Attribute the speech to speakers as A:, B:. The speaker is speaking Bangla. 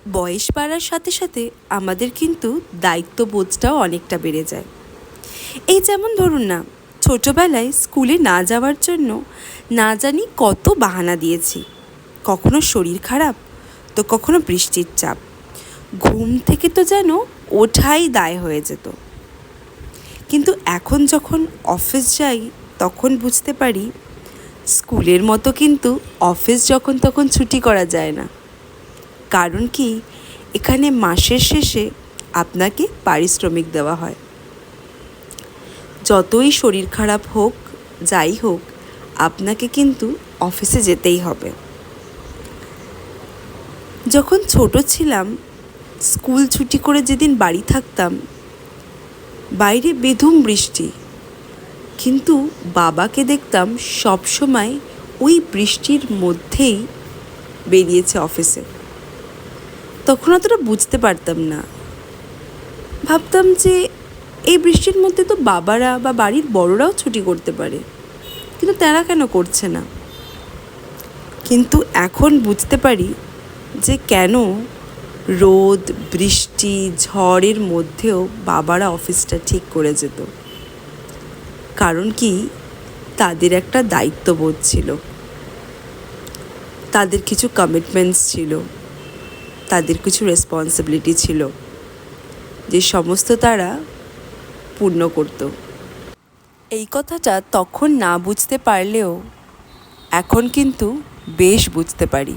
A: বয়স বাড়ার সাথে সাথে আমাদের কিন্তু দায়িত্ববোধটাও অনেকটা বেড়ে যায়। এই যেমন ধরুন না, ছোটোবেলায় স্কুলে না যাওয়ার জন্য না জানি কত বাহানা দিয়েছি। কখনো শরীর খারাপ, তো কখনো বৃষ্টির চাপ, ঘুম থেকে তো যেন ওঠাই দায় হয়ে যেত। কিন্তু এখন যখন অফিস যাই তখন বুঝতে পারি স্কুলের মতো কিন্তু অফিস যখন তখন ছুটি করা যায় না। কারণ কি, এখানে মাসের শেষে আপনাকে পারিশ্রমিক দেওয়া হয়। যতই শরীর খারাপ হোক, যাই হোক, আপনাকে কিন্তু অফিসে যেতেই হবে। যখন ছোট ছিলাম, স্কুল ছুটি করে যেদিন বাড়ি থাকতাম, বাইরে বেধুম বৃষ্টি, কিন্তু বাবাকে দেখতাম সবসময় ওই বৃষ্টির মধ্যেই বেরিয়েছে অফিসে। তখন অতটা বুঝতে পারতাম না, ভাবতাম যে এই বৃষ্টির মধ্যে তো বাবারা বা বাড়ির বড়রাও ছুটি করতে পারে, কিন্তু তারা কেন করছে না। কিন্তু এখন বুঝতে পারি যে কেন রোদ, বৃষ্টি, ঝড়ের মধ্যেও বাবারা অফিসটা ঠিক করে যেত। কারণ কি, তাদের একটা দায়িত্ববোধ ছিল, তাদের কিছু কমিটমেন্টস ছিল, তাদের কিছু রেসপন্সিবিলিটি ছিল, যে সমস্ত তারা পূর্ণ করত। এই কথাটা তখন না বুঝতে পারলেও এখন কিন্তু বেশ বুঝতে পারি।